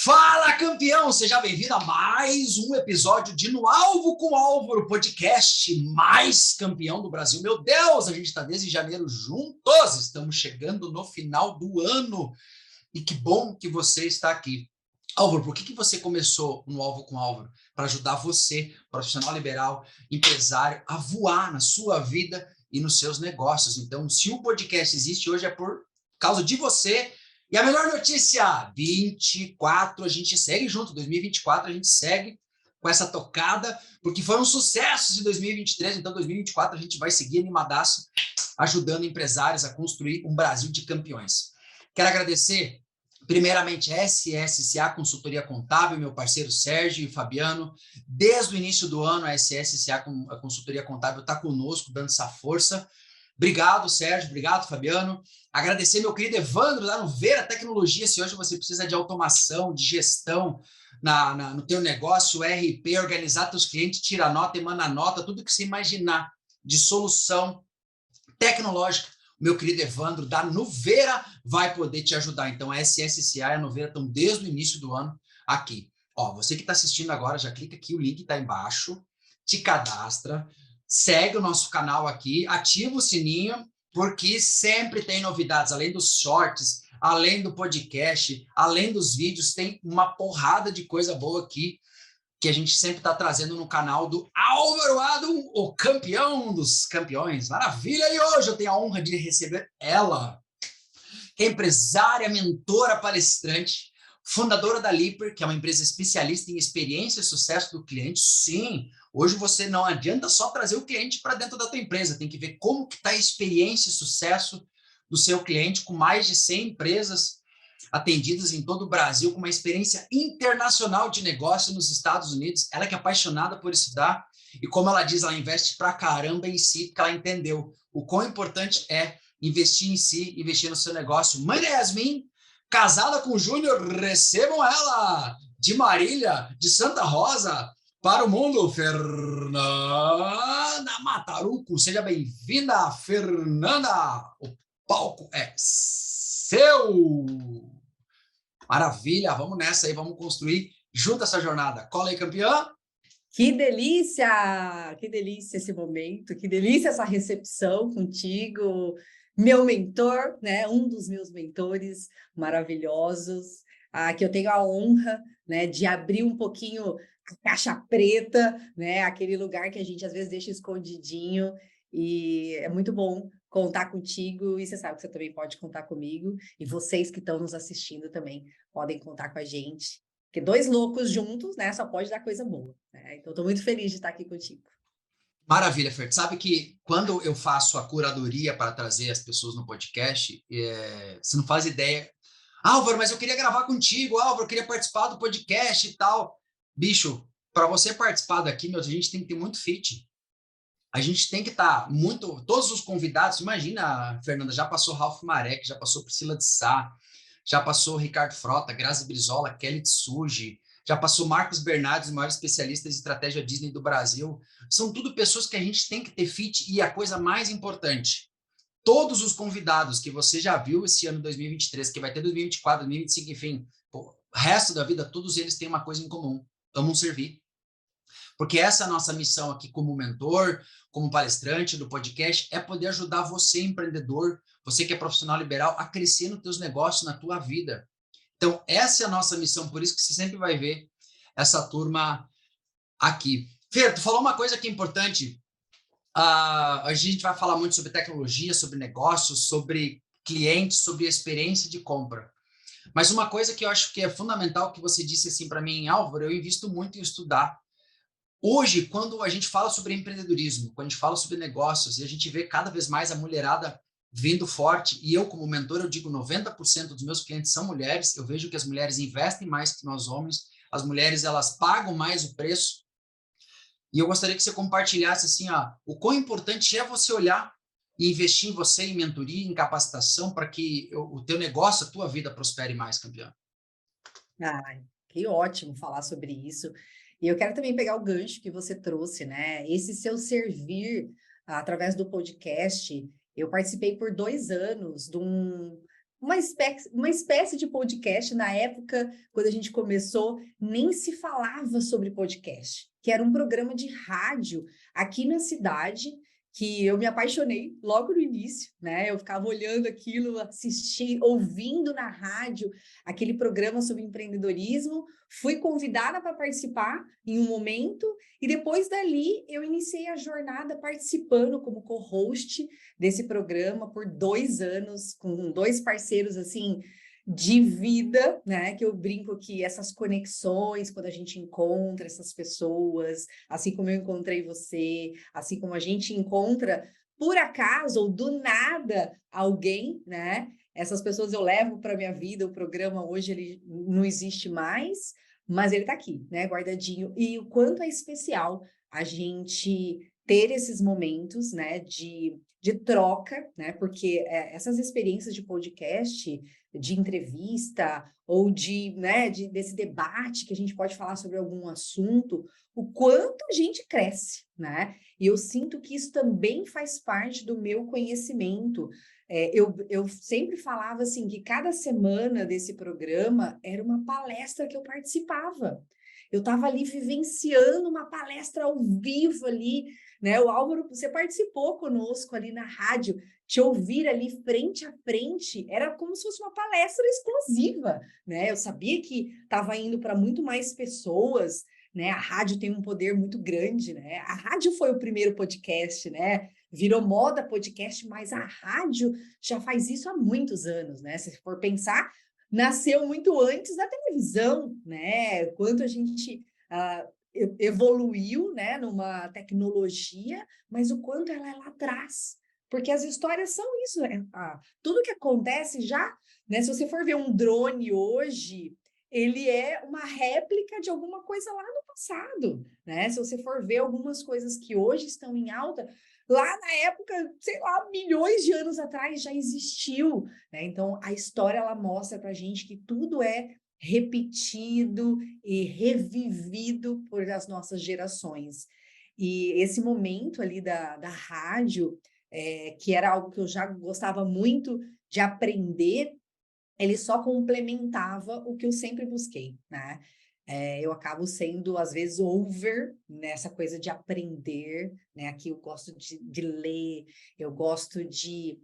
Fala, campeão! Seja bem-vindo a mais um episódio de No Alvo com Álvaro, podcast mais campeão do Brasil. Meu Deus, a gente está desde janeiro juntos, estamos chegando no final do ano e que bom que você está aqui. Álvaro, por que você começou No Alvo com Álvaro? Para ajudar você, profissional liberal, empresário, a voar na sua vida e nos seus negócios. Então, se o podcast existe hoje é por causa de você. E a melhor notícia, 24, a gente segue junto, 2024 a gente segue com essa tocada, porque foram sucessos em 2023, então 2024 a gente vai seguir animadaço, ajudando empresários a construir um Brasil de campeões. Quero agradecer, primeiramente, a SSCA Consultoria Contábil, meu parceiro Sérgio e Fabiano. Desde o início do ano, a SSCA Consultoria Contábil está conosco, dando essa força. Obrigado, Sérgio. Obrigado, Fabiano. Agradecer meu querido Evandro, lá no Vera Tecnologia. Se hoje você precisa de automação, de gestão no teu negócio, RP, organizar teus clientes, tira nota, emana nota, tudo que você imaginar de solução tecnológica, o meu querido Evandro da Nuvera vai poder te ajudar. Então, a SSCA e a Nuvera estão desde o início do ano aqui. Ó, você que está assistindo agora, já clica aqui, o link está embaixo, te cadastra, segue o nosso canal aqui, ativa o sininho, porque sempre tem novidades, além dos shorts, além do podcast, além dos vídeos, tem uma porrada de coisa boa aqui que a gente sempre está trazendo no canal do Álvaro Adam, o campeão dos campeões. Maravilha! E hoje eu tenho a honra de receber ela, que é empresária, mentora, palestrante, fundadora da Lipper, que é uma empresa especialista em experiência e sucesso do cliente. Sim, hoje você não adianta só trazer o cliente para dentro da tua empresa, tem que ver como que está a experiência e sucesso do seu cliente, com mais de 100 empresas atendidas em todo o Brasil, com uma experiência internacional de negócio nos Estados Unidos. Ela que é apaixonada por estudar e, como ela diz, ela investe pra caramba em si, porque ela entendeu o quão importante é investir em si, investir no seu negócio. Mãe da Yasmin, casada com o Júnior, recebam ela de Marília, de Santa Rosa, para o mundo, Fernanda Mataruco. Seja bem-vinda, Fernanda. O palco é seu. Maravilha, vamos nessa aí, vamos construir junto essa jornada. Cola aí, campeã! Que delícia! Que delícia esse momento, que delícia essa recepção contigo, meu mentor, né? Um dos meus mentores maravilhosos, que eu tenho a honra, né, de abrir um pouquinho a caixa preta, né? Aquele lugar que a gente às vezes deixa escondidinho, e é muito bom contar contigo, e você sabe que você também pode contar comigo, e vocês que estão nos assistindo também podem contar com a gente. Porque dois loucos juntos, né, só pode dar coisa boa, né? Então, estou muito feliz de estar aqui contigo. Maravilha, Fer. Sabe que quando eu faço a curadoria para trazer as pessoas no podcast, você não faz ideia. Álvaro, mas eu queria gravar contigo, Álvaro, eu queria participar do podcast e tal. Bicho, para você participar daqui, meu, a gente tem que ter muito fit. A gente tem que estar muito... Todos os convidados, imagina, Fernanda, já passou Ralph Marek, já passou Priscila de Sá, já passou Ricardo Frota, Grazi Brizola, Kelly Tsuji, já passou Marcos Bernardes, os maiores especialistas de estratégia Disney do Brasil. São tudo pessoas que a gente tem que ter fit. E a coisa mais importante, todos os convidados que você já viu esse ano 2023, que vai ter 2024, 2025, enfim, o resto da vida, todos eles têm uma coisa em comum: amam servir. Porque essa é a nossa missão aqui como mentor, como palestrante do podcast, é poder ajudar você, empreendedor, você que é profissional liberal, a crescer nos teus negócios, na tua vida. Então, essa é a nossa missão, por isso que você sempre vai ver essa turma aqui. Fer, tu falou uma coisa que é importante. A gente vai falar muito sobre tecnologia, sobre negócios, sobre clientes, sobre experiência de compra. Mas uma coisa que eu acho que é fundamental, que você disse assim para mim, Álvaro, eu invisto muito em estudar. Hoje, quando a gente fala sobre empreendedorismo, quando a gente fala sobre negócios, e a gente vê cada vez mais a mulherada vindo forte, e eu como mentor, eu digo 90% dos meus clientes são mulheres, eu vejo que as mulheres investem mais que nós homens, as mulheres elas pagam mais o preço, e eu gostaria que você compartilhasse assim, o quão importante é você olhar e investir em você, em mentoria, em capacitação, para que o teu negócio, a tua vida prospere mais, campeão. Ai, que ótimo falar sobre isso. E eu quero também pegar o gancho que você trouxe, né? Esse seu servir através do podcast. Eu participei por 2 anos uma espécie de podcast. Na época, quando a gente começou, nem se falava sobre podcast, que era um programa de rádio aqui na cidade, que eu me apaixonei logo no início, né? Eu ficava olhando aquilo, assistindo, ouvindo na rádio aquele programa sobre empreendedorismo, fui convidada para participar em um momento, e depois dali eu iniciei a jornada participando como co-host desse programa por 2 anos, com 2 parceiros, assim, de vida, né? Que eu brinco que essas conexões, quando a gente encontra essas pessoas, assim como eu encontrei você, assim como a gente encontra, por acaso, ou do nada, alguém, né? Essas pessoas eu levo para a minha vida, o programa hoje ele não existe mais, mas ele está aqui, né? Guardadinho. E o quanto é especial a gente ter esses momentos, né, de troca, né, porque essas experiências de podcast, de entrevista, ou desse debate que a gente pode falar sobre algum assunto, o quanto a gente cresce, né? E eu sinto que isso também faz parte do meu conhecimento. Eu sempre falava assim, que cada semana desse programa era uma palestra que eu participava. Eu estava ali vivenciando uma palestra ao vivo ali, né? O Álvaro, você participou conosco ali na rádio, te ouvir ali frente a frente, era como se fosse uma palestra exclusiva, né? Eu sabia que estava indo para muito mais pessoas, né? A rádio tem um poder muito grande, né? A rádio foi o primeiro podcast, né? Virou moda podcast, mas a rádio já faz isso há muitos anos, né? Se for pensar, nasceu muito antes da televisão, né? Quanto a gente evoluiu, né, numa tecnologia, mas o quanto ela é lá atrás. Porque as histórias são isso, né? Tudo que acontece já, né? Se você for ver um drone hoje, ele é uma réplica de alguma coisa lá no passado, né? Se você for ver algumas coisas que hoje estão em alta, lá na época, sei lá, milhões de anos atrás já existiu, né? Então, a história, ela mostra pra gente que tudo é repetido e revivido por as nossas gerações. E esse momento ali da rádio, que era algo que eu já gostava muito de aprender, ele só complementava o que eu sempre busquei, né? Eu acabo sendo, às vezes, over nessa coisa de aprender, né? Aqui eu gosto de ler, eu gosto de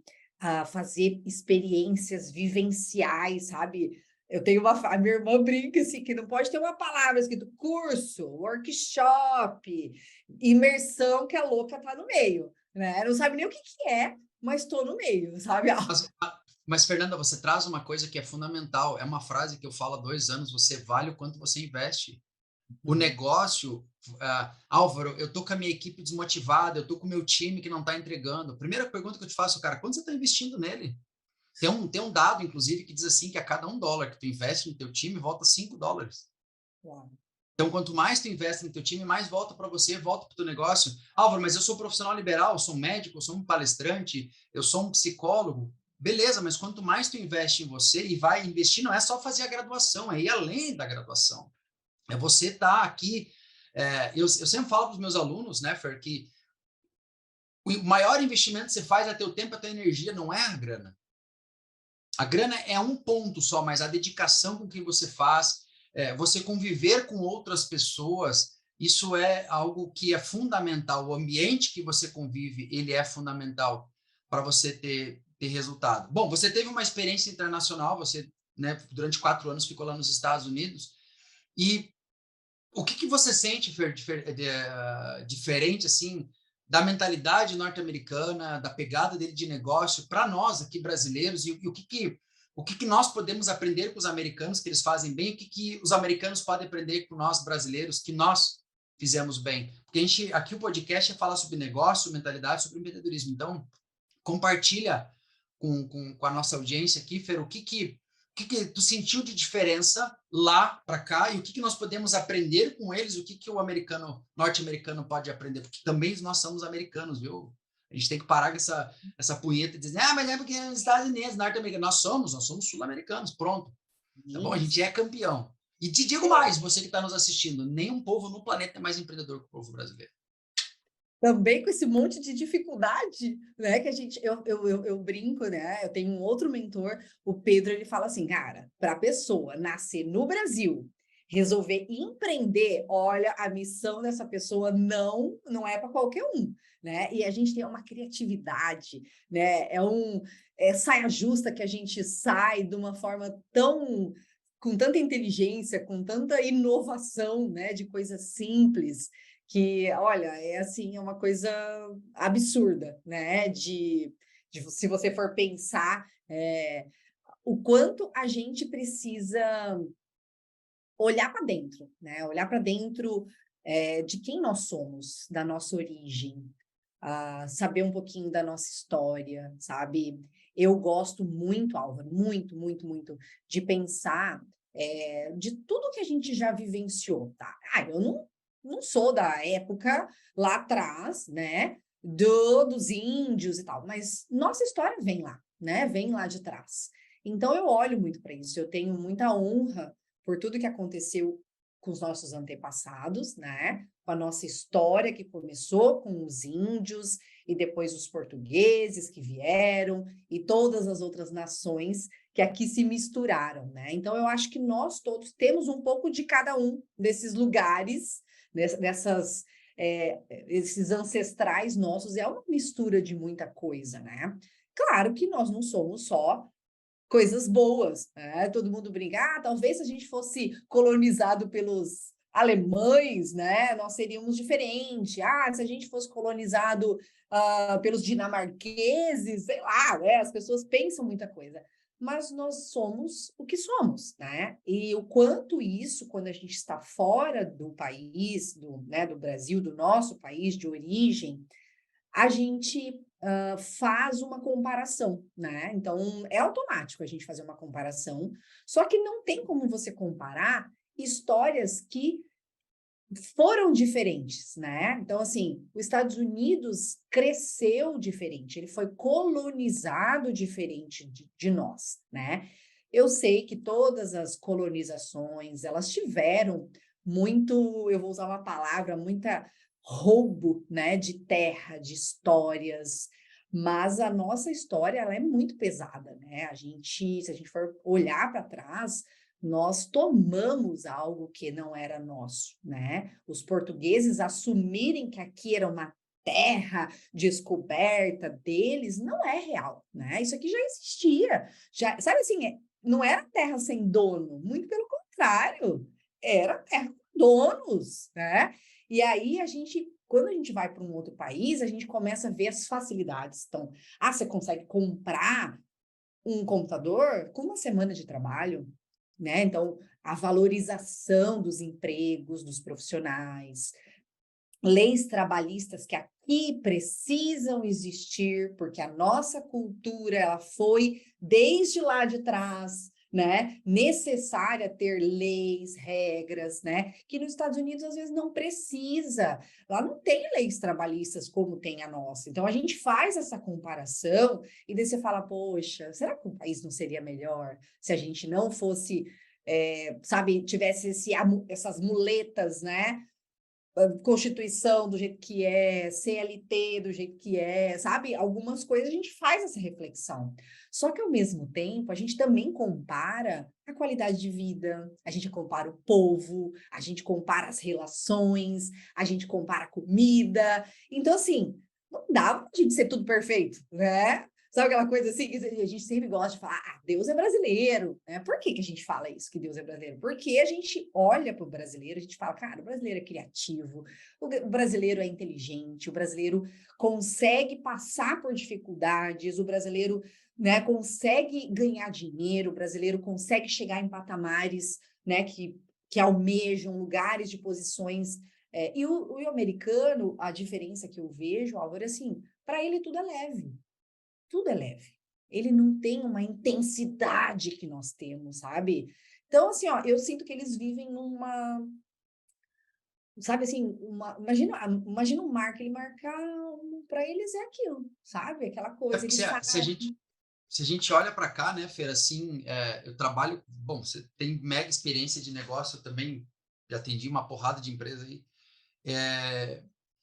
fazer experiências vivenciais, sabe? Eu tenho a minha irmã brinca assim, que não pode ter uma palavra escrito curso, workshop, imersão, que a louca tá no meio, né? Não sabe nem o que é, mas estou no meio, sabe? Mas, Fernanda, você traz uma coisa que é fundamental. É uma frase que eu falo há 2 anos: você vale o quanto você investe. O negócio, Álvaro, eu tô com a minha equipe desmotivada, eu tô com o meu time que não está entregando. A primeira pergunta que eu te faço, cara, quanto você está investindo nele? Tem um dado, inclusive, que diz assim, que a cada $1 que tu investe no teu time, volta $5. Uau. Então, quanto mais tu investe no teu time, mais volta para você, volta para o teu negócio. Álvaro, mas eu sou profissional liberal, eu sou um médico, eu sou um palestrante, eu sou um psicólogo. Beleza, mas quanto mais tu investe em você, e vai investir, não é só fazer a graduação, é ir além da graduação. É você estar aqui. Eu sempre falo para os meus alunos, né, Fer, que o maior investimento que você faz é teu tempo, a tua energia, não é a grana. A grana é um ponto só, mas a dedicação com quem você faz, você conviver com outras pessoas, isso é algo que é fundamental. O ambiente que você convive, ele é fundamental para você ter resultado. Bom, você teve uma experiência internacional, você, né, durante 4 anos ficou lá nos Estados Unidos, e o que você sente, Fer, diferente, assim, da mentalidade norte-americana, da pegada dele de negócio para nós aqui brasileiros, e o que nós podemos aprender com os americanos que eles fazem bem, o que os americanos podem aprender com nós brasileiros que nós fizemos bem? Porque aqui o podcast é falar sobre negócio, mentalidade, sobre empreendedorismo. Então, compartilha com a nossa audiência aqui, Fer, o que tu sentiu de diferença lá para cá e o que nós podemos aprender com eles, o que o norte-americano pode aprender, porque também nós somos americanos, viu? A gente tem que parar com essa punheta e dizer, mas é porque é nos Estados Unidos, norte-americano. Nós somos sul-americanos, pronto. Tá bom? A gente é campeão. E te digo mais, você que está nos assistindo, nenhum povo no planeta é mais empreendedor que o povo brasileiro. também com esse monte de dificuldade, né? Que a gente, eu brinco, né? Eu tenho um outro mentor, o Pedro, ele fala assim, cara, para a pessoa nascer no Brasil, resolver empreender, olha, a missão dessa pessoa não é para qualquer um, né? E a gente tem uma criatividade, né? Saia justa que a gente sai de uma forma tão com tanta inteligência, com tanta inovação, né? De coisas simples que, olha, é assim, é uma coisa absurda, né? Se você for pensar o quanto a gente precisa olhar para dentro, né? Olhar para dentro de quem nós somos, da nossa origem, saber um pouquinho da nossa história, sabe? Eu gosto muito, Álvaro, muito, muito, muito, de pensar de tudo que a gente já vivenciou, tá? Eu não sou da época lá atrás, né? Dos índios e tal, mas nossa história vem lá, né? Vem lá de trás. Então eu olho muito para isso, eu tenho muita honra por tudo que aconteceu com os nossos antepassados, né? Com a nossa história que começou com os índios e depois os portugueses que vieram e todas as outras nações que aqui se misturaram, né? Então eu acho que nós todos temos um pouco de cada um desses lugares, esses ancestrais nossos, é uma mistura de muita coisa, né? Claro que nós não somos só coisas boas, né? Todo mundo brinca, talvez se a gente fosse colonizado pelos alemães, né, nós seríamos diferentes. Se a gente fosse colonizado pelos dinamarqueses, sei lá, né? As pessoas pensam muita coisa. Mas nós somos o que somos, né? E o quanto isso, quando a gente está fora do país, do Brasil, do nosso país de origem, a gente faz uma comparação, né? Então, é automático a gente fazer uma comparação, só que não tem como você comparar histórias que foram diferentes, né? Então, assim, os Estados Unidos cresceu diferente, ele foi colonizado diferente de nós, né? Eu sei que todas as colonizações, elas tiveram muito, eu vou usar uma palavra, muita roubo, né, de terra, de histórias, mas a nossa história, ela é muito pesada, né? Se a gente for olhar para trás, nós tomamos algo que não era nosso, né? Os portugueses assumirem que aqui era uma terra descoberta deles não é real, né? Isso aqui já existia, já, sabe assim, não era terra sem dono, muito pelo contrário, era terra com donos, né? E aí quando a gente vai para um outro país, a gente começa a ver as facilidades. Então, você consegue comprar um computador com uma semana de trabalho, né? Então, a valorização dos empregos dos profissionais, leis trabalhistas que aqui precisam existir, porque a nossa cultura ela foi desde lá de trás, né, necessária ter leis, regras, né, que nos Estados Unidos às vezes não precisa. Lá não tem leis trabalhistas como tem a nossa. Então a gente faz essa comparação e daí você fala, poxa, será que o país não seria melhor se a gente não fosse, sabe, tivesse essas muletas, né? Constituição do jeito que é, CLT do jeito que é, sabe? Algumas coisas a gente faz essa reflexão. Só que, ao mesmo tempo, a gente também compara a qualidade de vida, a gente compara o povo, a gente compara as relações, a gente compara a comida. Então, assim, não dá pra gente ser tudo perfeito, né? Sabe aquela coisa assim que a gente sempre gosta de falar, Deus é brasileiro, né? Por que a gente fala isso, que Deus é brasileiro? Porque a gente olha para o brasileiro, a gente fala, cara, o brasileiro é criativo, o brasileiro é inteligente, o brasileiro consegue passar por dificuldades, o brasileiro, né, consegue ganhar dinheiro, o brasileiro consegue chegar em patamares, né, que almejam lugares de posições. E o americano, a diferença que eu vejo, Álvaro, é assim, para ele tudo é leve. Tudo é leve. Ele não tem uma intensidade que nós temos, sabe? Então, assim, eu sinto que eles vivem numa, sabe assim, imagina um mar que ele marcar, para eles é aquilo, sabe? Aquela coisa, eles sabem. Se a gente olha para cá, né, Fer, assim, eu trabalho, bom, você tem mega experiência de negócio, eu também já atendi uma porrada de empresa aí.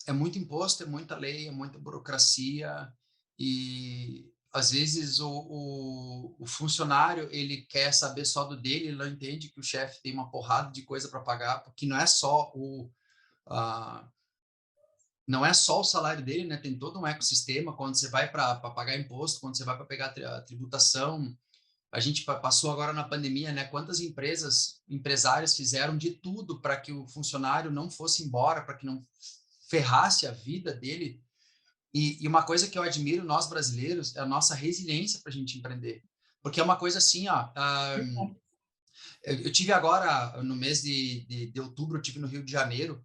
é muito imposto, é muita lei, é muita burocracia e às vezes o funcionário ele quer saber só do dele, ele não entende que o chefe tem uma porrada de coisa para pagar, porque não é só a, não é só o salário dele, né? Tem todo um ecossistema quando você vai para pagar imposto, quando você vai para pegar a tributação. A gente passou agora na pandemia, né? Quantas empresários fizeram de tudo para que o funcionário não fosse embora, para que não ferrasse a vida dele. E uma coisa que eu admiro nós brasileiros é a nossa resiliência para a gente empreender. Porque é uma coisa assim, ó. Eu tive agora, no mês de outubro, eu tive no Rio de Janeiro,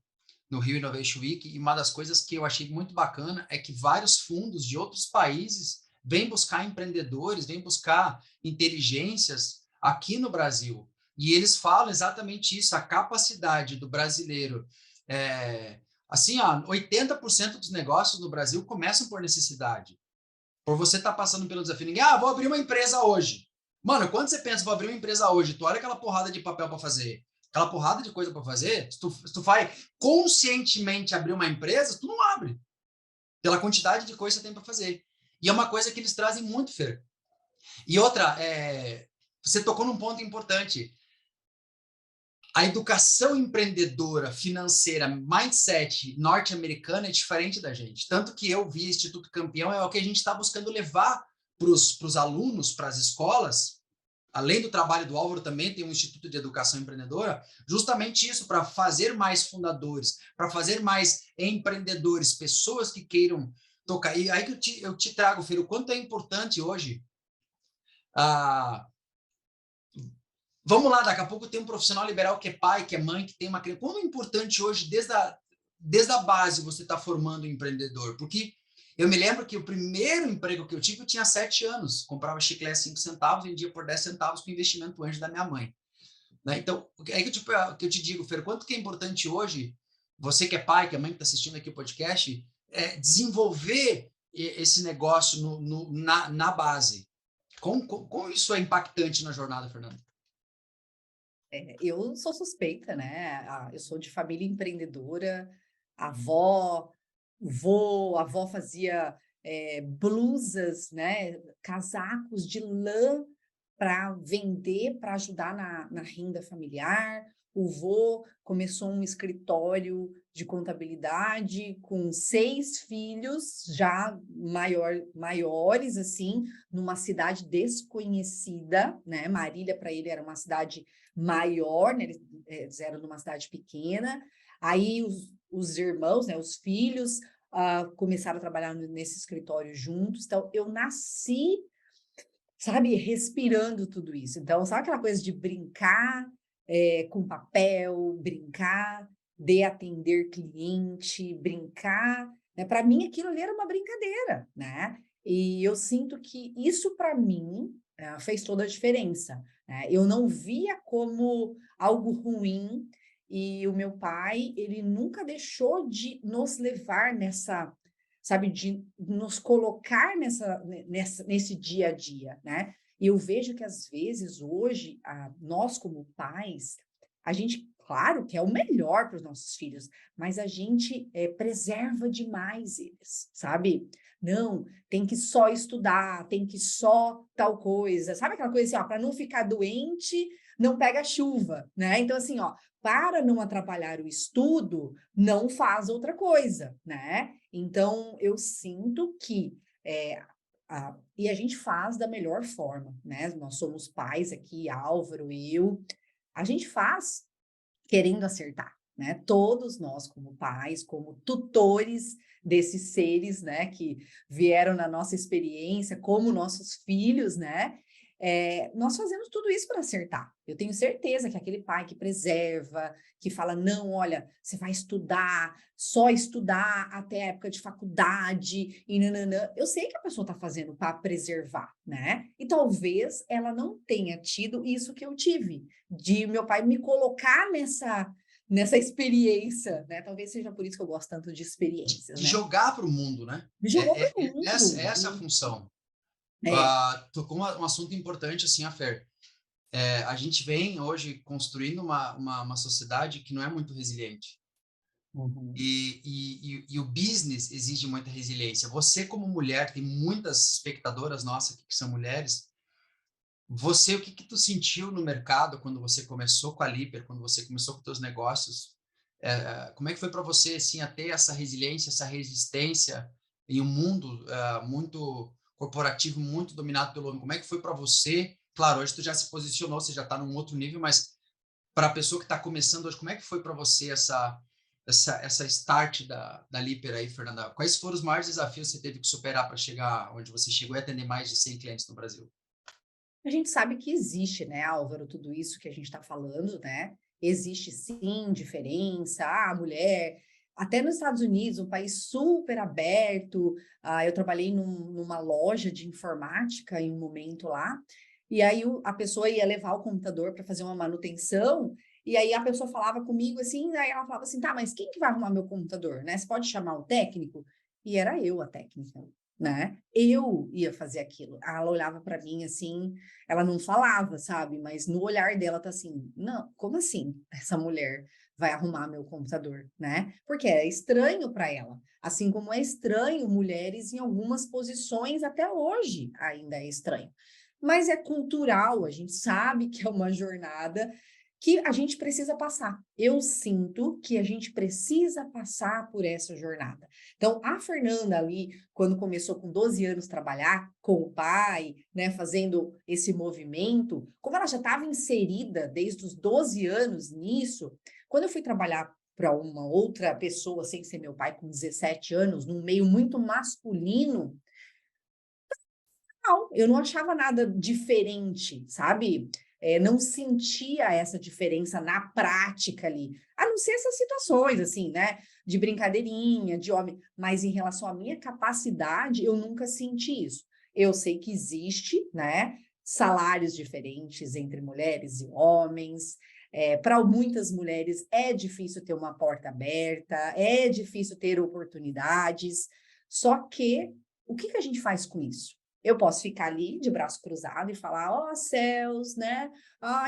no Rio Innovation Week, e uma das coisas que eu achei muito bacana é que vários fundos de outros países vêm buscar empreendedores, vêm buscar inteligências aqui no Brasil. E eles falam exatamente isso, a capacidade do brasileiro. Assim, ó, 80% dos negócios no Brasil começam por necessidade. Por você estar passando pelo desafio. Ninguém, vou abrir uma empresa hoje. Mano, quando você pensa, vou abrir uma empresa hoje, tu olha aquela porrada de papel para fazer, aquela porrada de coisa para fazer, se tu vai conscientemente abrir uma empresa, tu não abre. Pela quantidade de coisa que você tem para fazer. E é uma coisa que eles trazem muito, Fer. E outra, você tocou num ponto importante. A educação empreendedora, financeira, mindset norte-americana é diferente da gente. Tanto que eu vi Instituto Campeão, é o que a gente está buscando levar para os alunos, para as escolas. Além do trabalho do Álvaro, também tem um Instituto de Educação Empreendedora, justamente isso, para fazer mais fundadores, para fazer mais empreendedores, pessoas que queiram tocar. E aí que eu te trago, Fer, o quanto é importante hoje. Vamos lá, daqui a pouco tem um profissional liberal que é pai, que é mãe, que tem uma criança. Como é importante hoje, desde a base, você estar formando um empreendedor? Porque eu me lembro que o primeiro emprego que eu tive, eu tinha 7 anos. Comprava chiclete 5 centavos, vendia por 10 centavos com investimento anjo da minha mãe. Né? Então, é que eu te digo, Fer, quanto que é importante hoje, você que é pai, que é mãe, que está assistindo aqui o podcast, desenvolver esse negócio na base. Como isso é impactante na jornada, Fernanda? Eu sou suspeita, né? Eu sou de família empreendedora, avó, a avó fazia blusas, né? Casacos de lã para vender, para ajudar na renda familiar. O vô começou um escritório de contabilidade com 6 filhos, já maiores, assim, numa cidade desconhecida, né? Marília, para ele, era uma cidade maior, né? Eles eram numa cidade pequena. Aí os irmãos, né? Os filhos começaram a trabalhar nesse escritório juntos. Então, eu nasci, sabe, respirando tudo isso. Então, sabe aquela coisa de brincar com papel, brincar de atender cliente, brincar, né? Para mim, aquilo ali era uma brincadeira, né? E eu sinto que isso, para mim, fez toda a diferença, né? Eu não via como algo ruim e o meu pai, ele nunca deixou de nos levar nessa, sabe, de nos colocar nesse dia a dia, né? E eu vejo que, às vezes, hoje, nós como pais, a gente, claro, quer o melhor para os nossos filhos, mas a gente preserva demais eles, sabe? Não, tem que só estudar, tem que só tal coisa. Sabe aquela coisa assim, para não ficar doente, não pega chuva, né? Então, assim, para não atrapalhar o estudo, não faz outra coisa, né? Então, eu sinto que e a gente faz da melhor forma, né? Nós somos pais aqui, Álvaro, eu, a gente faz querendo acertar, né? Todos nós, como pais, como tutores desses seres, né, que vieram na nossa experiência, como nossos filhos, né? Nós fazemos tudo isso para acertar. Eu tenho certeza que aquele pai que preserva, que fala, não, olha, você vai estudar, só estudar até a época de faculdade, e nananã. Eu sei que a pessoa está fazendo para preservar, né? E talvez ela não tenha tido isso que eu tive, de meu pai me colocar nessa experiência, né? Talvez seja por isso que eu gosto tanto de experiências, De né? jogar para o mundo, né? Me jogou para o mundo. Essa é a função. É, Tocou um assunto importante, assim, a Fer. A gente vem hoje construindo uma sociedade que não é muito resiliente. Uhum. E o business exige muita resiliência. Você, como mulher, tem muitas espectadoras nossas aqui que são mulheres. Você, o que que tu sentiu no mercado quando você começou com a Liper, quando você começou com teus negócios? Como é que foi para você, assim, a ter essa resiliência, essa resistência em um mundo muito corporativo, muito dominado pelo homem? Como é que foi para você? Claro, hoje tu já se posicionou, você já está num outro nível, mas para a pessoa que está começando hoje, como é que foi para você essa start da Liper aí, Fernanda? Quais foram os maiores desafios que você teve que superar para chegar onde você chegou e atender mais de 100 clientes no Brasil? A gente sabe que existe, né, Álvaro, tudo isso que a gente está falando, né? Existe sim diferença, a mulher, até nos Estados Unidos, um país super aberto. Eu trabalhei numa loja de informática em um momento lá, e aí a pessoa ia levar o computador para fazer uma manutenção, e aí a pessoa falava comigo assim, aí ela falava assim, tá, mas quem que vai arrumar meu computador, né? Você pode chamar o técnico? E era eu a técnica, né? Eu ia fazer aquilo. Ela olhava para mim assim, ela não falava, sabe? Mas no olhar dela tá assim, não, como assim essa mulher vai arrumar meu computador, né? Porque é estranho para ela. Assim como é estranho mulheres em algumas posições até hoje ainda é estranho. Mas é cultural, a gente sabe que é uma jornada que a gente precisa passar. Eu sinto que a gente precisa passar por essa jornada. Então, a Fernanda ali, quando começou com 12 anos trabalhar com o pai, né, fazendo esse movimento, como ela já estava inserida desde os 12 anos nisso, quando eu fui trabalhar para uma outra pessoa, sem ser meu pai, com 17 anos, num meio muito masculino, não, eu não achava nada diferente, sabe? Não sentia essa diferença na prática ali, a não ser essas situações, assim, né? De brincadeirinha, de homem, mas em relação à minha capacidade, eu nunca senti isso. Eu sei que existe, né? Salários diferentes entre mulheres e homens. Para muitas mulheres é difícil ter uma porta aberta, é difícil ter oportunidades. Só que o que que a gente faz com isso? Eu posso ficar ali de braço cruzado e falar, ó céus, né?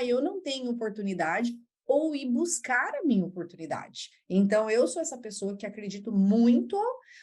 Eu não tenho oportunidade, ou ir buscar a minha oportunidade. Então, eu sou essa pessoa que acredito muito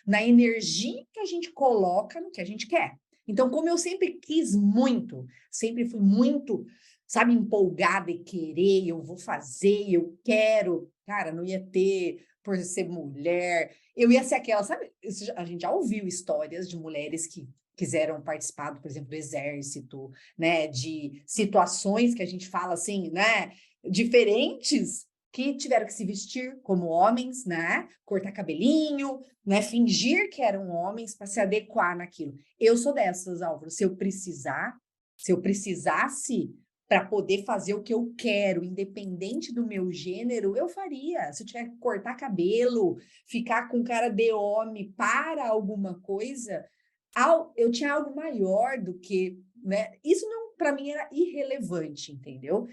na energia que a gente coloca no que a gente quer. Então, como eu sempre quis muito, sempre fui muito, sabe, empolgada e querer, eu vou fazer, eu quero, cara, não ia ter por ser mulher, eu ia ser aquela, sabe, a gente já ouviu histórias de mulheres que quiseram participar, por exemplo, do exército, né, de situações que a gente fala assim, né, diferentes, que tiveram que se vestir como homens, né, cortar cabelinho, né, fingir que eram homens para se adequar naquilo. Eu sou dessas, Álvaro, se eu precisasse para poder fazer o que eu quero, independente do meu gênero, eu faria. Se eu tiver que cortar cabelo, ficar com cara de homem para alguma coisa, eu tinha algo maior do que, né? Isso não, para mim era irrelevante, entendeu?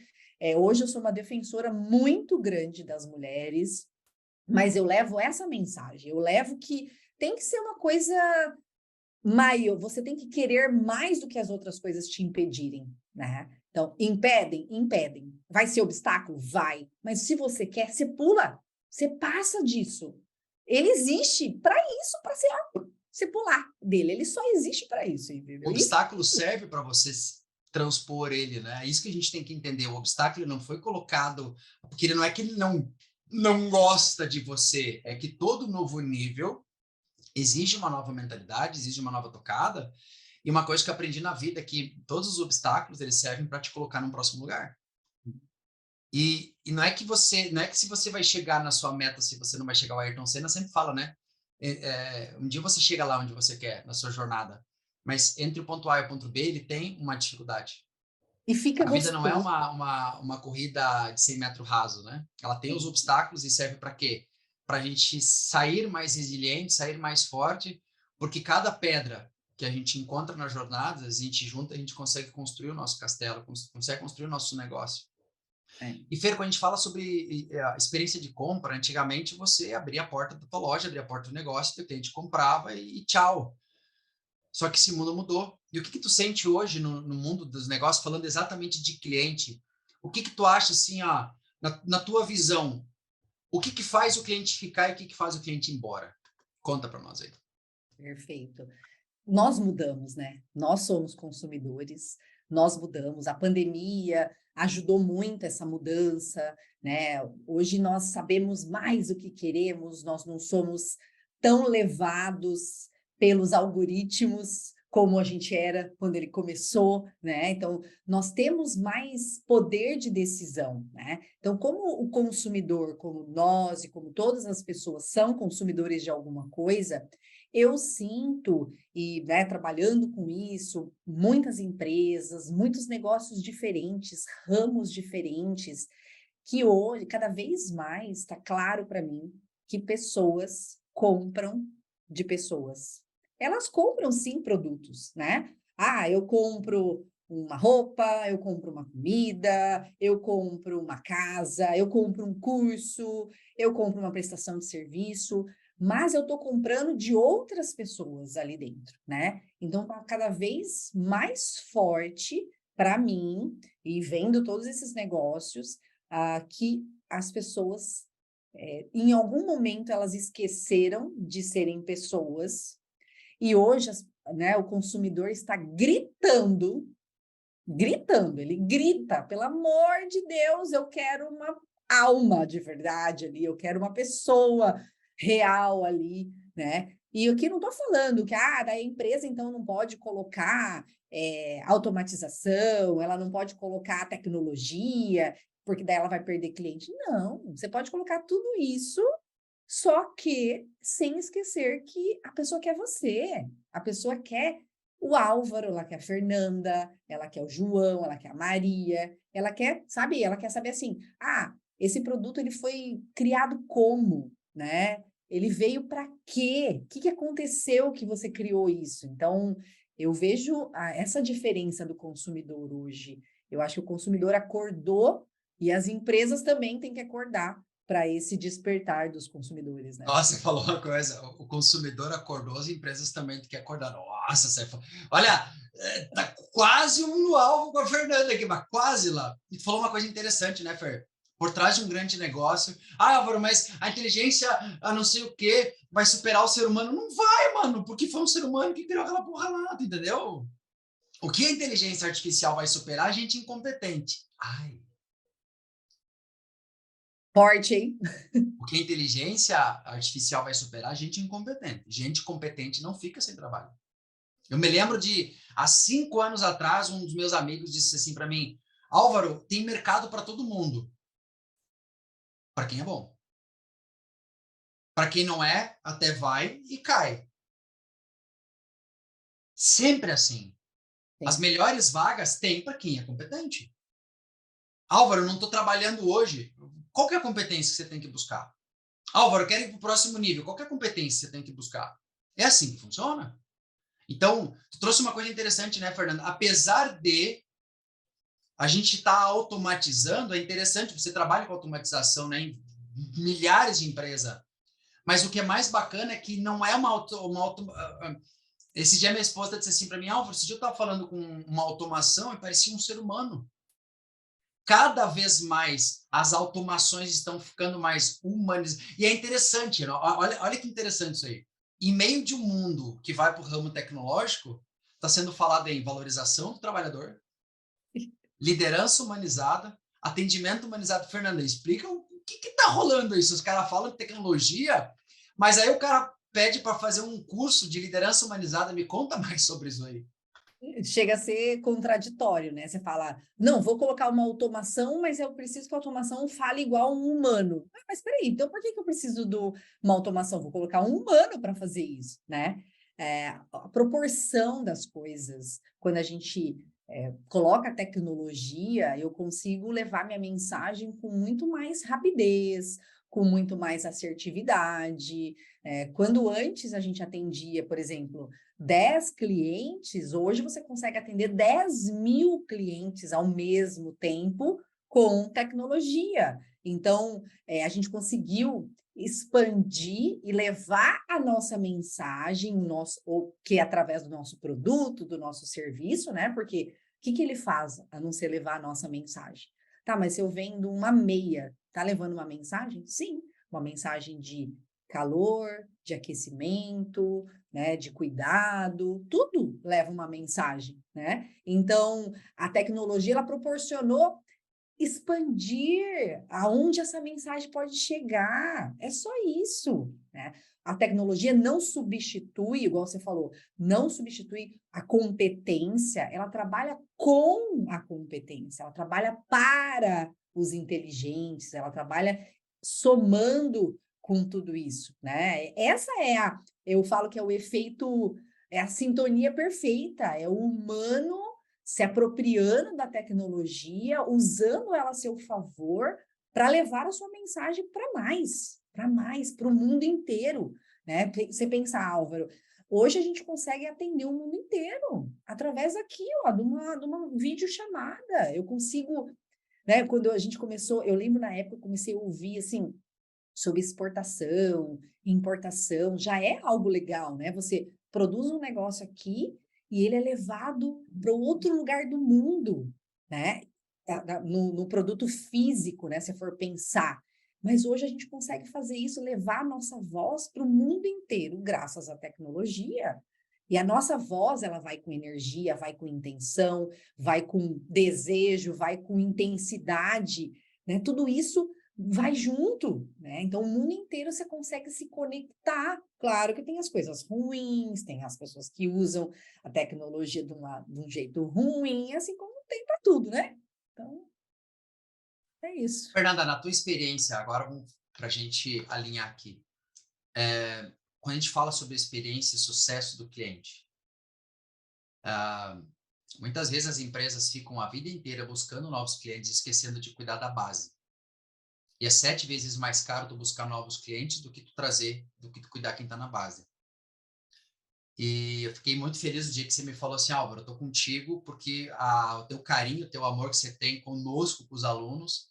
Hoje eu sou uma defensora muito grande das mulheres, mas eu levo essa mensagem, eu levo que tem que ser uma coisa maior, você tem que querer mais do que as outras coisas te impedirem, né? Então, impedem, impedem. Vai ser obstáculo? Vai. Mas se você quer, você pula, você passa disso. Ele existe para isso, para você pular dele. Ele só existe para isso, O entendeu? Isso. obstáculo serve para você transpor ele, né? É isso que a gente tem que entender. O obstáculo não foi colocado porque ele não é que ele não gosta de você, é que todo novo nível exige uma nova mentalidade, exige uma nova tocada. E uma coisa que eu aprendi na vida é que todos os obstáculos eles servem para te colocar num próximo lugar. E não é que não é que se você vai chegar na sua meta, se você não vai chegar ao Ayrton Senna, sempre fala, né? Um dia você chega lá onde você quer, na sua jornada. Mas entre o ponto A e o ponto B, ele tem uma dificuldade. E fica A vida não é gostoso. uma corrida de 100 metros raso, né? Ela tem os obstáculos e serve para quê? Para a gente sair mais resiliente, sair mais forte, porque cada pedra que a gente encontra na jornada, a gente junta, a gente consegue construir o nosso castelo, consegue construir o nosso negócio. É. E Fer, quando a gente fala sobre a experiência de compra, antigamente você abria a porta da tua loja, abria a porta do negócio, teu cliente comprava e tchau. Só que esse mundo mudou. E o que tu sente hoje no mundo dos negócios, falando exatamente de cliente? O que tu acha, assim, ó, na tua visão, O que que faz o cliente ficar e o que que faz o cliente ir embora? Conta para nós aí. Perfeito. Nós mudamos, né? Nós somos consumidores, nós mudamos. A pandemia ajudou muito essa mudança, né? Hoje nós sabemos mais o que queremos, nós não somos tão levados pelos algoritmos como a gente era quando ele começou, né? Então, nós temos mais poder de decisão, né? Então, como o consumidor, como nós e como todas as pessoas são consumidores de alguma coisa, eu sinto e, né, trabalhando com isso, muitas empresas, muitos negócios diferentes, ramos diferentes, que hoje, cada vez mais, está claro para mim que pessoas compram de pessoas. Elas compram, sim, produtos, né? Ah, eu compro uma roupa, eu compro uma comida, eu compro uma casa, eu compro um curso, eu compro uma prestação de serviço, mas eu estou comprando de outras pessoas ali dentro, né? Então, está cada vez mais forte para mim, e vendo todos esses negócios, que as pessoas, em algum momento, elas esqueceram de serem pessoas, e hoje, né, o consumidor está gritando, ele grita, pelo amor de Deus, eu quero uma alma de verdade ali, eu quero uma pessoa real ali, né? E aqui não estou falando que da empresa então não pode colocar automatização, ela não pode colocar tecnologia, porque daí ela vai perder cliente. Não, você pode colocar tudo isso, só que sem esquecer que a pessoa quer você, a pessoa quer o Álvaro, ela quer a Fernanda, ela quer o João, ela quer a Maria, ela quer, sabe, ela quer saber assim, esse produto ele foi criado como, né? Ele veio para quê? O que que aconteceu que você criou isso? Então, eu vejo essa diferença do consumidor hoje. Eu acho que o consumidor acordou e as empresas também têm que acordar para esse despertar dos consumidores, né? Nossa, você falou uma coisa, o consumidor acordou, as empresas também têm que acordar. Nossa, você olha, tá quase um no alvo com a Fernanda aqui, mas quase lá. E tu falou uma coisa interessante, né, Fer? Por trás de um grande negócio. Álvaro, mas a inteligência, a não sei o quê, vai superar o ser humano. Não vai, mano, porque foi um ser humano que criou aquela porra lá, entendeu? O que a inteligência artificial vai superar? A gente incompetente. Ai. Forte, hein? O que a inteligência artificial vai superar? A gente incompetente. Gente competente não fica sem trabalho. Eu me lembro de, há 5 anos atrás, um dos meus amigos disse assim para mim, Álvaro, tem mercado para todo mundo. Para quem é bom. Para quem não é, até vai e cai. Sempre assim. As Sim. melhores vagas tem para quem é competente. Álvaro, eu não estou trabalhando hoje. Qual que é a competência que você tem que buscar? Álvaro, eu quero ir para o próximo nível. Qual que é a competência que você tem que buscar? É assim que funciona. Então, tu trouxe uma coisa interessante, né, Fernanda? Apesar de a gente estar automatizando, é interessante, você trabalha com automatização, né, em milhares de empresas, mas o que é mais bacana é que não é esse dia minha esposa disse assim para mim, Álvaro, esse dia eu estava falando com uma automação e parecia um ser humano. Cada vez mais as automações estão ficando mais humanas. E é interessante, olha que interessante isso aí. Em meio de um mundo que vai para o ramo tecnológico, está sendo falado em valorização do trabalhador, liderança humanizada, atendimento humanizado. Fernanda, explica o que está rolando isso. Os caras falam de tecnologia, mas aí o cara pede para fazer um curso de liderança humanizada. Me conta mais sobre isso aí. Chega a ser contraditório, né? Você fala, não, vou colocar uma automação, mas eu preciso que a automação fale igual um humano. Mas peraí, então por que eu preciso de uma automação? Vou colocar um humano para fazer isso, né? A proporção das coisas, quando a gente coloca tecnologia, eu consigo levar minha mensagem com muito mais rapidez, com muito mais assertividade. Quando antes a gente atendia, por exemplo, 10 clientes, hoje você consegue atender 10.000 clientes ao mesmo tempo com tecnologia. Então, a gente conseguiu expandir e levar a nossa mensagem, que é através do nosso produto, do nosso serviço, né? Porque o que ele faz a não ser levar a nossa mensagem? Tá, mas se eu vendo uma meia, tá levando uma mensagem? Sim, uma mensagem de calor, de aquecimento, né, de cuidado, tudo leva uma mensagem, né? Então, a tecnologia ela proporcionou expandir aonde essa mensagem pode chegar. É só isso, né? A tecnologia não substitui, igual você falou, não substitui a competência, ela trabalha com a competência, ela trabalha para os inteligentes, ela trabalha somando com tudo isso, né? Essa é eu falo que é o efeito, é a sintonia perfeita, é o humano se apropriando da tecnologia, usando ela a seu favor para levar a sua mensagem para mais, para o mundo inteiro, né? Você pensa, Álvaro, hoje a gente consegue atender o mundo inteiro através aqui, ó, de uma videochamada. Eu consigo, né? Quando a gente começou, eu lembro na época eu comecei a ouvir assim sobre exportação, importação, já é algo legal, né? Você produz um negócio aqui e ele é levado para outro lugar do mundo, né? No produto físico, né? Se for pensar. Mas hoje a gente consegue fazer isso, levar a nossa voz para o mundo inteiro, graças à tecnologia. E a nossa voz, ela vai com energia, vai com intenção, vai com desejo, vai com intensidade, né? Tudo isso vai junto, né? Então, o mundo inteiro você consegue se conectar. Claro que tem as coisas ruins, tem as pessoas que usam a tecnologia de um jeito ruim, assim como tem para tudo, né? Então, é isso. Fernanda, na tua experiência, agora para a gente alinhar aqui, quando a gente fala sobre experiência e sucesso do cliente, muitas vezes as empresas ficam a vida inteira buscando novos clientes, esquecendo de cuidar da base. E é 7 vezes mais caro tu buscar novos clientes do que tu cuidar quem está na base. E eu fiquei muito feliz no dia que você me falou assim, Álvaro, eu tô contigo porque o teu carinho, o teu amor que você tem conosco, com os alunos,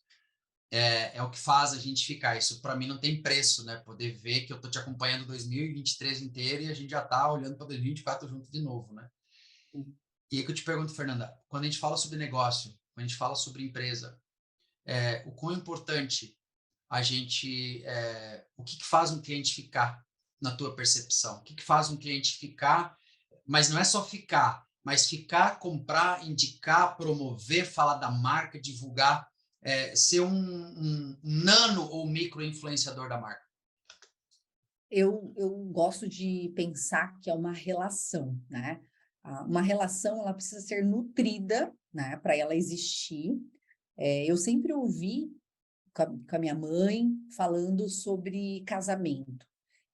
é o que faz a gente ficar. Isso para mim não tem preço, né? Poder ver que eu tô te acompanhando 2023 inteiro e a gente já tá olhando para 2024 junto de novo, né? E aí que eu te pergunto, Fernanda, quando a gente fala sobre negócio, quando a gente fala sobre empresa, o quão importante o que faz um cliente ficar na tua percepção? O que faz um cliente ficar, mas não é só ficar, mas ficar, comprar, indicar, promover, falar da marca, divulgar, ser um nano ou micro influenciador da marca? Eu gosto de pensar que é uma relação, né? Uma relação, ela precisa ser nutrida, né, para ela existir. Eu sempre ouvi com a minha mãe falando sobre casamento.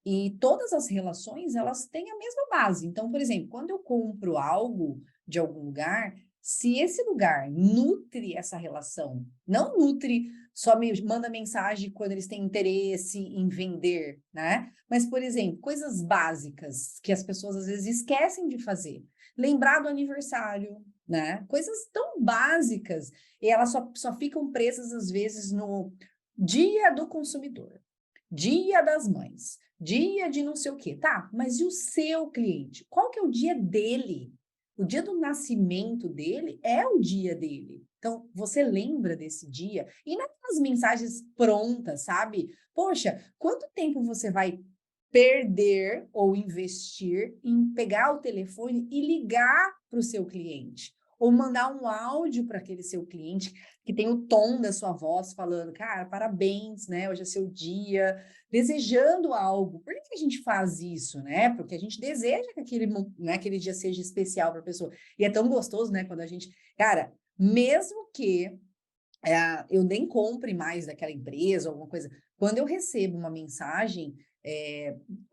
E todas as relações, elas têm a mesma base. Então, por exemplo, quando eu compro algo de algum lugar, se esse lugar nutre essa relação, não nutre, só me manda mensagem quando eles têm interesse em vender, né? Mas, por exemplo, coisas básicas que as pessoas às vezes esquecem de fazer. Lembrar do aniversário, né? Coisas tão básicas. E elas só ficam presas, às vezes, no Dia do Consumidor, Dia das Mães, dia de não sei o quê. Tá, mas e o seu cliente? Qual que é o dia dele? O dia do nascimento dele é o dia dele. Então, você lembra desse dia? E naquelas mensagens prontas, sabe? Poxa, quanto tempo você vai perder ou investir em pegar o telefone e ligar para o seu cliente? Ou mandar um áudio para aquele seu cliente que tem o tom da sua voz falando, cara, parabéns, né? Hoje é seu dia, desejando algo. Por que a gente faz isso, né? Porque a gente deseja que aquele dia seja especial para a pessoa. E é tão gostoso, né? Quando a gente, cara, mesmo que eu nem compre mais daquela empresa, alguma coisa, quando eu recebo uma mensagem,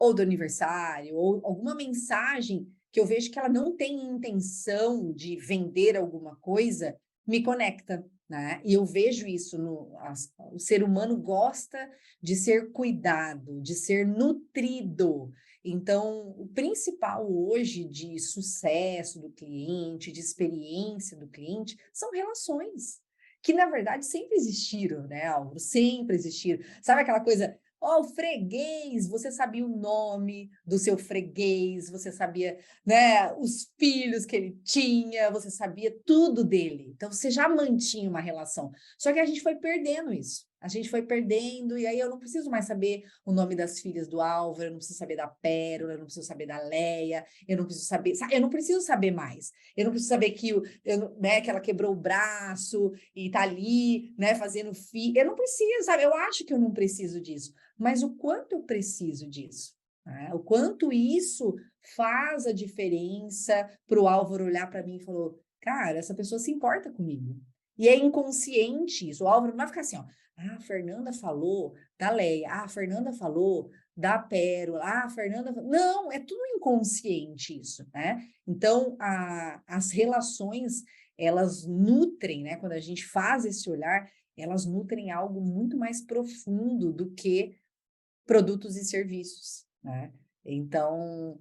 ou do aniversário, ou alguma mensagem que eu vejo que ela não tem intenção de vender alguma coisa, me conecta, né? E eu vejo isso o ser humano gosta de ser cuidado, de ser nutrido. Então, o principal hoje de sucesso do cliente, de experiência do cliente, são relações, que na verdade sempre existiram, né, Álvaro? Sempre existiram. Sabe aquela coisa, ó, o freguês, você sabia o nome do seu freguês, você sabia, né, os filhos que ele tinha, você sabia tudo dele. Então, você já mantinha uma relação. Só que a gente foi perdendo isso. A gente foi perdendo, e aí eu não preciso mais saber o nome das filhas do Álvaro, eu não preciso saber da Pérola, eu não preciso saber da Leia, eu não preciso saber, eu não preciso saber mais. Eu não preciso saber né, que ela quebrou o braço e tá ali, né, fazendo filho. Eu não preciso, sabe? Eu acho que eu não preciso disso, mas o quanto eu preciso disso, né? O quanto isso faz a diferença para o Álvaro olhar para mim e falou, cara, essa pessoa se importa comigo. E é inconsciente isso. O Álvaro não vai ficar assim, ó. Ah, a Fernanda falou da Leia. Ah, a Fernanda falou da Pérola. Ah, a Fernanda... Não, é tudo inconsciente isso, né? Então, as relações, elas nutrem, né? Quando a gente faz esse olhar, elas nutrem algo muito mais profundo do que produtos e serviços, né? Então,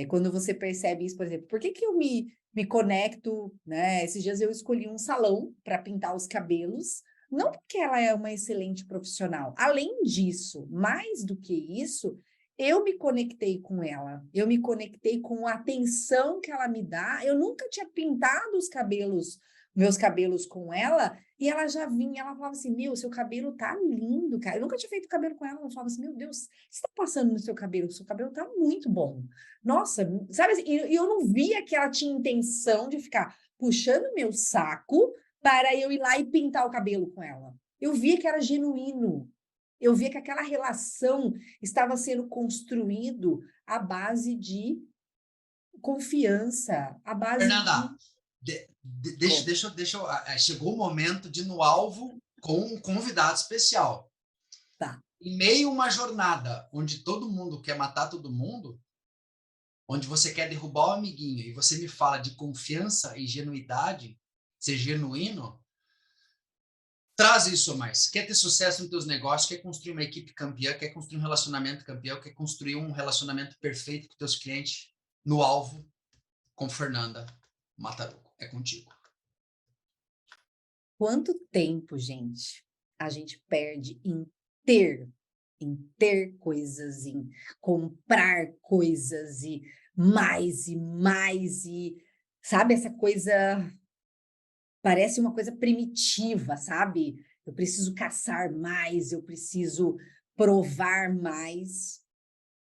quando você percebe isso, por exemplo, por que eu me conecto, né? Esses dias eu escolhi um salão para pintar os cabelos, não porque ela é uma excelente profissional. Além disso, mais do que isso, eu me conectei com ela. Eu me conectei com a atenção que ela me dá. Eu nunca tinha pintado meus cabelos com ela, e ela já vinha, ela falava assim, meu, seu cabelo tá lindo, cara. Eu nunca tinha feito cabelo com ela, ela falava assim, meu Deus, o que você tá passando no seu cabelo tá muito bom. Nossa, sabe assim, e eu não via que ela tinha intenção de ficar puxando meu saco para eu ir lá e pintar o cabelo com ela. Eu via que era genuíno. Eu via que aquela relação estava sendo construído à base de confiança, à base Fernanda, de... chegou o momento de ir no alvo com um convidado especial. Tá. Em meio a uma jornada onde todo mundo quer matar todo mundo, onde você quer derrubar o amiguinho e você me fala de confiança e genuidade, ser genuíno, traz isso mais. Quer ter sucesso nos teus negócios, quer construir uma equipe campeã, quer construir um relacionamento campeão, quer construir um relacionamento perfeito com teus clientes no alvo com Fernanda Mataruco. É contigo. Quanto tempo, gente, a gente perde em ter coisas, em comprar coisas e mais, e sabe, essa coisa parece uma coisa primitiva, sabe? Eu preciso caçar mais, eu preciso provar mais.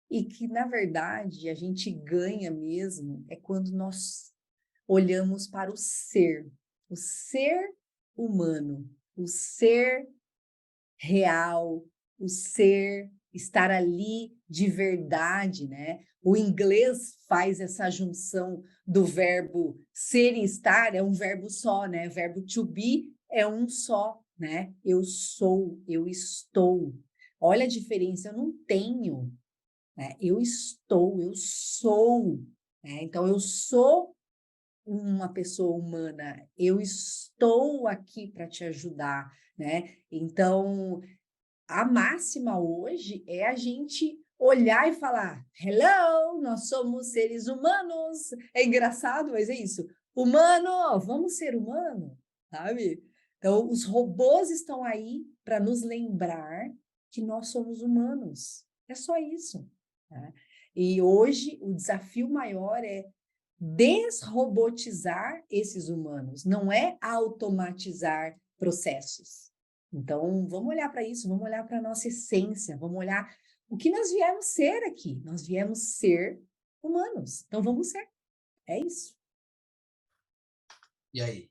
E que, na verdade, a gente ganha mesmo é quando nós olhamos para o ser humano, o ser real, o ser estar ali de verdade, né? O inglês faz essa junção do verbo ser e estar, é um verbo só, né? O verbo to be é um só, né? Eu sou, eu estou. Olha a diferença, eu não tenho, né? Eu estou, eu sou, né? Então eu sou uma pessoa humana, eu estou aqui para te ajudar, né? Então, a máxima hoje é a gente olhar e falar: hello, nós somos seres humanos. É engraçado, mas é isso. Humano, vamos ser humano, sabe? Então, os robôs estão aí para nos lembrar que nós somos humanos. É só isso. Né? E hoje o desafio maior é desrobotizar esses humanos, não é automatizar processos. Então, vamos olhar para isso, vamos olhar para a nossa essência, vamos olhar o que nós viemos ser aqui. Nós viemos ser humanos, então vamos ser. É isso. E aí?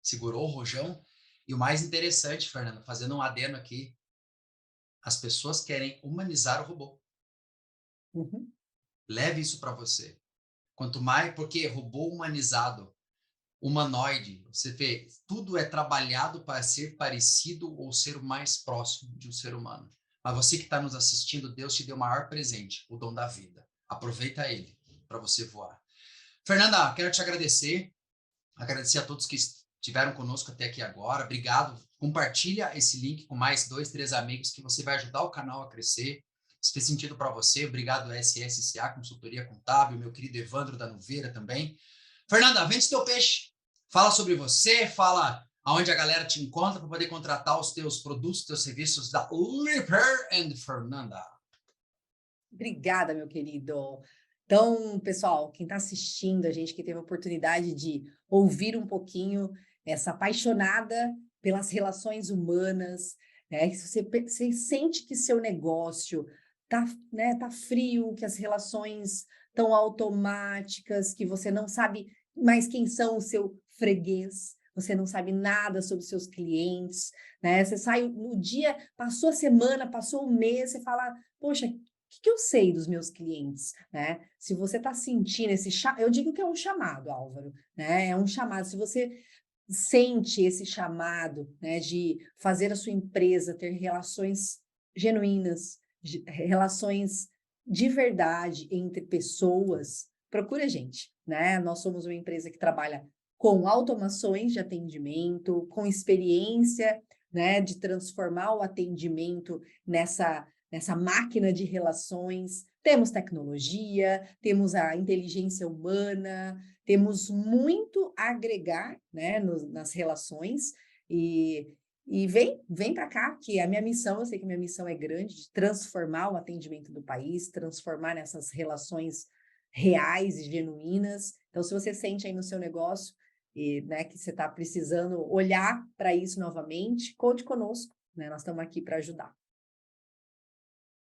Segurou o rojão? E o mais interessante, Fernando, fazendo um adendo aqui, as pessoas querem humanizar o robô. Uhum. Leve isso para você. Quanto mais, porque robô humanizado, humanoide, você vê, tudo é trabalhado para ser parecido ou ser o mais próximo de um ser humano. Mas você que está nos assistindo, Deus te deu o maior presente, o dom da vida. Aproveita ele para você voar. Fernanda, quero te agradecer a todos que estiveram conosco até aqui agora. Obrigado. Compartilha esse link com mais 2, 3 amigos que você vai ajudar o canal a crescer. Se fez sentido para você, obrigado SSCA, Consultoria Contábil, meu querido Evandro da Nuveira também. Fernanda, vende teu peixe. Fala sobre você, fala aonde a galera te encontra para poder contratar os teus produtos, teus serviços da Lipper and Fernanda. Obrigada, meu querido. Então, pessoal, quem está assistindo, a gente que teve a oportunidade de ouvir um pouquinho essa apaixonada pelas relações humanas, né? Se você sente que seu negócio tá, né, tá frio, que as relações estão automáticas, que você não sabe mais quem são o seu freguês, você não sabe nada sobre seus clientes, né? Você sai no dia, passou a semana, passou o mês, você fala, poxa, o que eu sei dos meus clientes, né? Se você está sentindo esse eu digo que é um chamado, Álvaro, né? É um chamado. Se você sente esse chamado, né, de fazer a sua empresa ter relações genuínas, relações de verdade entre pessoas, procura a gente, né? Nós somos uma empresa que trabalha com automações de atendimento, com experiência, né, de transformar o atendimento nessa máquina de relações. Temos tecnologia, temos a inteligência humana, temos muito a agregar, né, nas relações e vem para cá, que a minha missão, eu sei que minha missão é grande, de transformar o atendimento do país, transformar nessas relações reais e genuínas. Então, se você sente aí no seu negócio e, né, que você está precisando olhar para isso novamente, conte conosco, né? Nós estamos aqui para ajudar.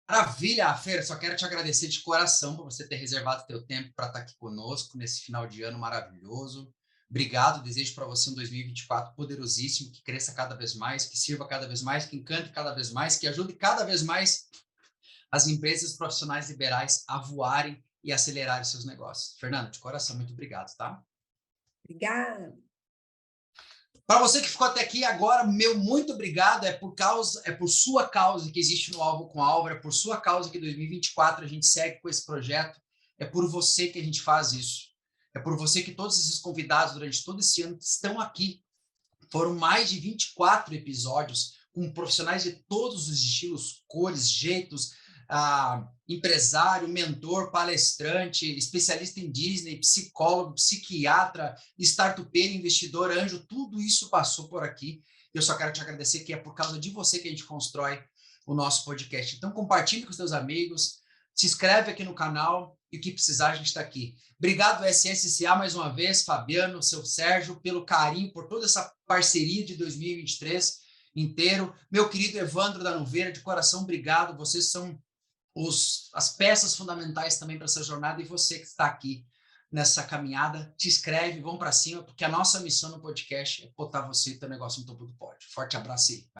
Maravilha, Fer, só quero te agradecer de coração por você ter reservado teu tempo para estar aqui conosco nesse final de ano maravilhoso. Obrigado, desejo para você um 2024 poderosíssimo, que cresça cada vez mais, que sirva cada vez mais, que encante cada vez mais, que ajude cada vez mais as empresas profissionais liberais a voarem e acelerarem seus negócios. Fernando, de coração, muito obrigado, tá? Obrigada. Para você que ficou até aqui agora, meu muito obrigado. É por sua causa que existe no Alvo com Álvaro, é por sua causa que em 2024 a gente segue com esse projeto. É por você que a gente faz isso. É por você que todos esses convidados durante todo esse ano estão aqui. Foram mais de 24 episódios com profissionais de todos os estilos, cores, jeitos, empresário, mentor, palestrante, especialista em Disney, psicólogo, psiquiatra, startupeiro, investidor, anjo, tudo isso passou por aqui. Eu só quero te agradecer que é por causa de você que a gente constrói o nosso podcast. Então, compartilhe com os seus amigos, se inscreve aqui no canal e o que precisar, a gente está aqui. Obrigado, SSCA, mais uma vez, Fabiano, seu Sérgio, pelo carinho, por toda essa parceria de 2023 inteiro. Meu querido Evandro da Nuveira, de coração, obrigado. Vocês são as peças fundamentais também para essa jornada, e você que está aqui nessa caminhada, te inscreve, vamos para cima, porque a nossa missão no podcast é botar você e teu negócio no topo do pódio. Forte abraço aí.